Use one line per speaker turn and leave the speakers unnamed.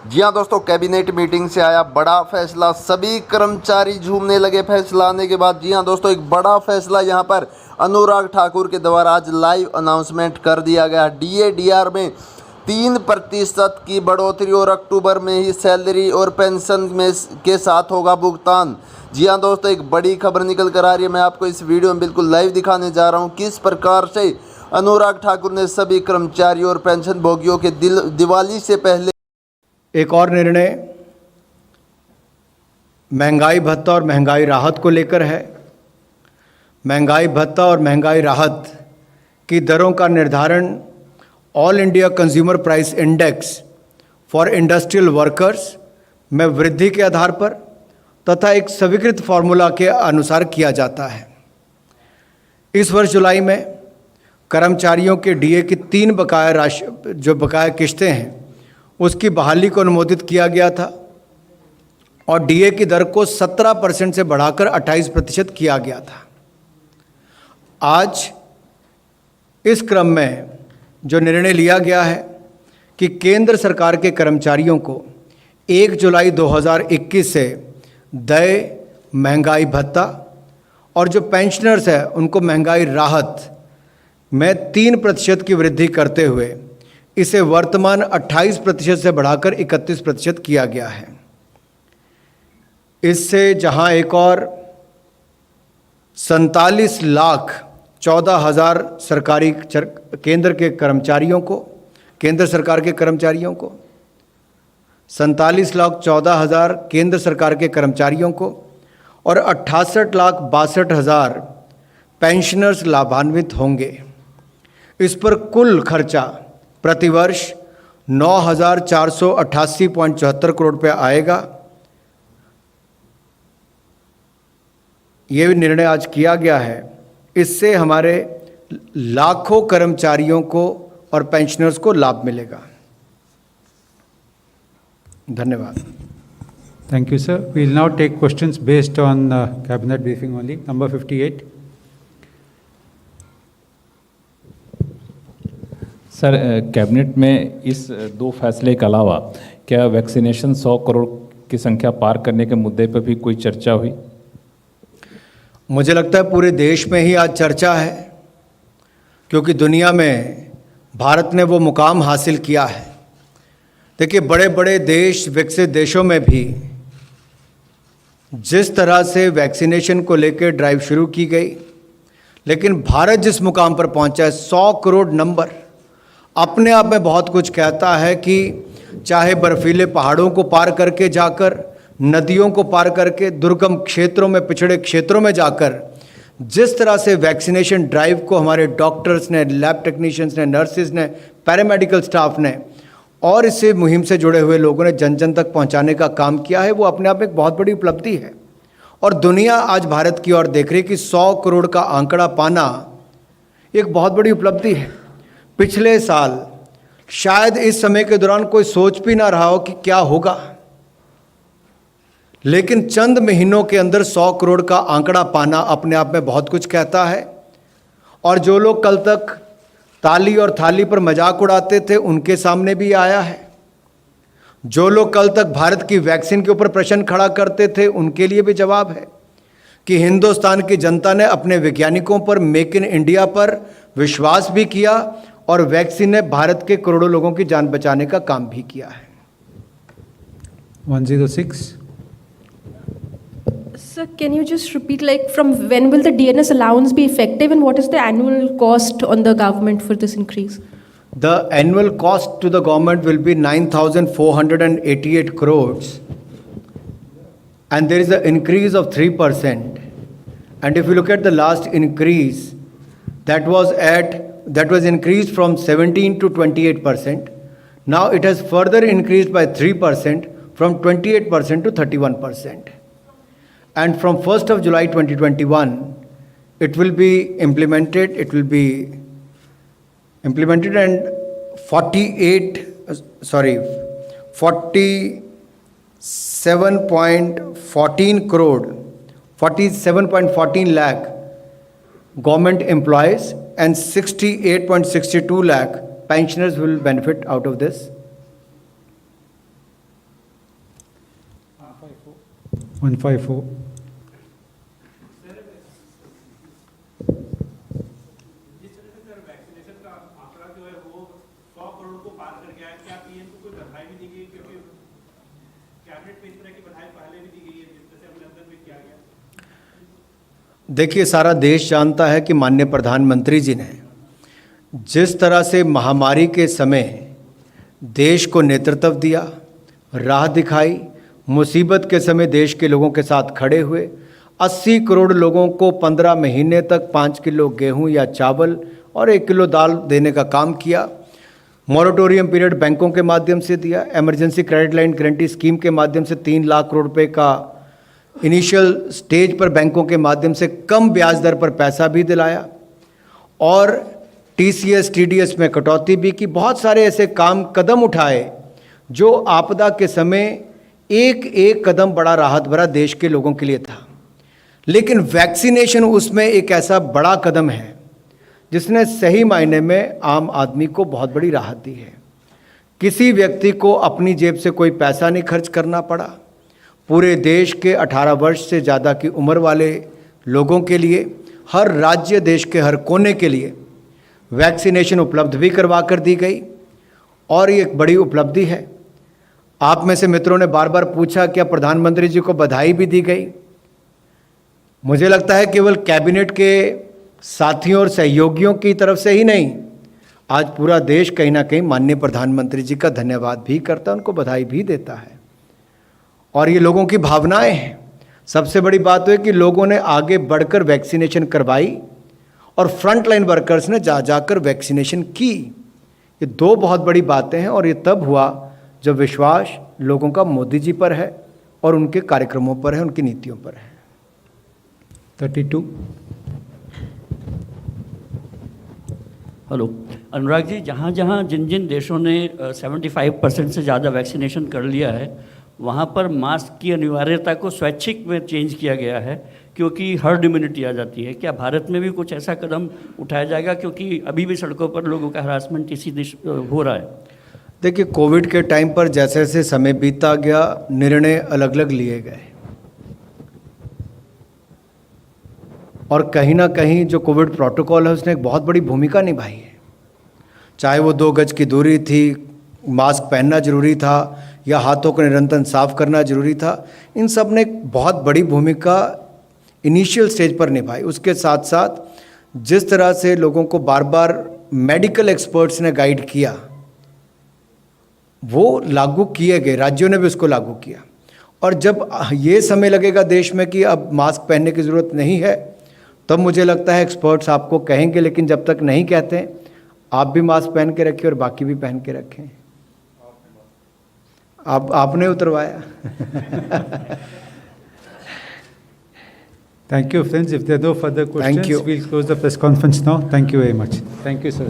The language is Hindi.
जी हाँ दोस्तों, कैबिनेट मीटिंग से आया बड़ा फैसला। सभी कर्मचारी झूमने लगे फैसला आने के बाद। जी हाँ दोस्तों, एक बड़ा फैसला यहाँ पर अनुराग ठाकुर के द्वारा आज लाइव अनाउंसमेंट कर दिया गया। डीए में 3% की बढ़ोतरी और अक्टूबर में ही सैलरी और पेंशन में के साथ होगा भुगतान। जी हाँ दोस्तों, एक बड़ी खबर निकल कर आ रही है। मैं आपको इस वीडियो में बिल्कुल लाइव दिखाने जा रहा हूँ किस प्रकार से अनुराग ठाकुर ने सभी कर्मचारियों और पेंशन भोगियों के दिवाली से पहले
एक और निर्णय महंगाई भत्ता और महंगाई राहत को लेकर है। महंगाई भत्ता और महंगाई राहत की दरों का निर्धारण all India consumer price index for industrial workers में वृद्धि के आधार पर तथा एक स्वीकृत फार्मूला के अनुसार किया जाता है। इस वर्ष जुलाई में कर्मचारियों के डीए की 3 बकाया राशि जो बकाया किश्तें हैं उसकी बहाली को अनुमोदित किया गया था और डीए की दर को 17% से बढ़ाकर 28% किया गया था। आज इस क्रम में जो निर्णय लिया गया है कि केंद्र सरकार के कर्मचारियों को 1 जुलाई 2021 से देय महंगाई भत्ता और जो पेंशनर्स हैं उनको महंगाई राहत में 3% की वृद्धि करते हुए इसे वर्तमान 28% से बढ़ाकर 31% किया गया है। इससे जहां एक और 47,14,000 सरकारी केंद्र सरकार के कर्मचारियों को 47,14,000 केंद्र सरकार के कर्मचारियों को और 68,62,000 पेंशनर्स लाभान्वित होंगे। इस पर कुल खर्चा प्रतिवर्ष 9,488.74 करोड़ रुपये आएगा। ये भी निर्णय आज किया गया है। इससे हमारे लाखों कर्मचारियों को और पेंशनर्स को लाभ मिलेगा। धन्यवाद।
Thank you, sir. We will now take questions based on cabinet briefing only. Number 58.
Sir, cabinet में इस 2 फैसले के अलावा क्या वैक्सीनेशन 100 करोड़ की संख्या पार करने के मुद्दे पर भी कोई चर्चा हुई?
मुझे लगता है पूरे देश में ही आज चर्चा है, क्योंकि दुनिया में भारत ने वो मुकाम हासिल किया है। देखिए, बड़े बड़े देश, विकसित देशों में भी जिस तरह से वैक्सीनेशन को लेकर ड्राइव शुरू की गई, लेकिन भारत जिस मुकाम पर पहुंचा है, 100 करोड़ नंबर अपने आप में बहुत कुछ कहता है कि चाहे बर्फीले पहाड़ों को पार करके जाकर, नदियों को पार करके, दुर्गम क्षेत्रों में, पिछड़े क्षेत्रों में जाकर जिस तरह से वैक्सीनेशन ड्राइव को हमारे डॉक्टर्स ने, लैब टेक्नीशियंस ने, नर्सिस ने, पैरामेडिकल स्टाफ ने और इससे मुहिम से जुड़े हुए लोगों ने जन जन तक पहुंचाने का काम किया है, वो अपने आप में एक बहुत बड़ी उपलब्धि है। और दुनिया आज भारत की ओर देख रही है कि 100 करोड़ का आंकड़ा पाना एक बहुत बड़ी उपलब्धि है। पिछले साल शायद इस समय के दौरान कोई सोच भी ना रहा हो कि क्या होगा, लेकिन चंद महीनों के अंदर 100 करोड़ का आंकड़ा पाना अपने आप में बहुत कुछ कहता है। और जो लोग कल तक ताली और थाली पर मजाक उड़ाते थे उनके सामने भी आया है। जो लोग कल तक भारत की वैक्सीन के ऊपर प्रश्न खड़ा करते थे उनके लिए भी जवाब है कि हिंदुस्तान की जनता ने अपने वैज्ञानिकों पर, मेक इन इंडिया पर विश्वास भी किया और वैक्सीन ने भारत के करोड़ों लोगों की जान बचाने का काम भी किया है।
106.
Sir, can you just repeat, like, from when will the DNS allowance be effective and what is the annual cost on the government for this increase?
The annual cost to the government will be 9,488 crores and there is an increase of 3%. And if you look at the last increase, that was increased from 17 to 28%. Now it has further increased by 3% from 28% to 31%. And from 1st of July 2021, it will be implemented. It will be implemented and 47.14 lakh government employees and 68.62 lakh pensioners will benefit out of this.
154.
देखिए, सारा देश जानता है कि माननीय प्रधानमंत्री जी ने जिस तरह से महामारी के समय देश को नेतृत्व दिया, राह दिखाई, मुसीबत के समय देश के लोगों के साथ खड़े हुए, 80 करोड़ लोगों को 15 महीने तक 5 किलो गेहूं या चावल और 1 किलो दाल देने का काम किया। मॉरेटोरियम पीरियड बैंकों के माध्यम से दिया। Emergency credit line guarantee scheme के माध्यम से 3 लाख करोड़ रुपए का इनिशियल स्टेज पर बैंकों के माध्यम से कम ब्याज दर पर पैसा भी दिलाया और TCS TDS में कटौती भी की। बहुत सारे ऐसे कदम उठाए जो आपदा के समय एक एक कदम बड़ा राहत भरा देश के लोगों के लिए था। लेकिन वैक्सीनेशन उसमें एक ऐसा बड़ा कदम है जिसने सही मायने में आम आदमी को बहुत बड़ी राहत दी है। किसी व्यक्ति को अपनी जेब से कोई पैसा नहीं खर्च करना पड़ा। पूरे देश के 18 वर्ष से ज़्यादा की उम्र वाले लोगों के लिए, हर राज्य देश के हर कोने के लिए वैक्सीनेशन उपलब्ध भी करवा कर दी गई और ये एक बड़ी उपलब्धि है। आप में से मित्रों ने बार बार पूछा क्या प्रधानमंत्री जी को बधाई भी दी गई। मुझे लगता है केवल कैबिनेट के साथियों और सहयोगियों की तरफ से ही नहीं, आज पूरा देश कहीं ना कहीं माननीय प्रधानमंत्री जी का धन्यवाद भी करता है, उनको बधाई भी देता है। और ये लोगों की भावनाएं हैं। सबसे बड़ी बात तो है कि लोगों ने आगे बढ़कर वैक्सीनेशन करवाई और फ्रंट लाइन वर्कर्स ने जाकर वैक्सीनेशन की। ये दो बहुत बड़ी बातें हैं और ये तब हुआ जब विश्वास लोगों का मोदी जी पर है और उनके कार्यक्रमों पर है, उनकी नीतियों पर है।
32.
हेलो अनुराग जी, जहाँ जहाँ जिन जिन देशों ने 75% से ज़्यादा वैक्सीनेशन कर लिया है वहाँ पर मास्क की अनिवार्यता को स्वैच्छिक में चेंज किया गया है क्योंकि हर्ड इम्यूनिटी आ जाती है। क्या भारत में भी कुछ ऐसा कदम उठाया जाएगा, क्योंकि अभी भी सड़कों पर लोगों का हरासमेंट इसी हो रहा है?
देखिए, कोविड के टाइम पर जैसे जैसे समय बीता गया निर्णय अलग अलग लिए गए और कहीं ना कहीं जो कोविड प्रोटोकॉल है उसने एक बहुत बड़ी भूमिका निभाई है। चाहे वो 2 गज की दूरी थी, मास्क पहनना जरूरी था या हाथों को निरंतर साफ करना जरूरी था, इन सब ने एक बहुत बड़ी भूमिका इनिशियल स्टेज पर निभाई। उसके साथ साथ जिस तरह से लोगों को बार बार मेडिकल एक्सपर्ट्स ने गाइड किया वो लागू किए गए, राज्यों ने भी उसको लागू किया। और जब ये समय लगेगा देश में कि अब मास्क पहनने की ज़रूरत नहीं है, तब मुझे लगता है एक्सपर्ट्स आपको कहेंगे, लेकिन जब तक नहीं कहते आप भी मास्क पहन के रखिए और बाकी भी पहन के रखें। आपने उतरवाया।
Thank you, friends. If there are no further questions,
you.
we'll close the press conference now. Thank you very much. Thank you, sir.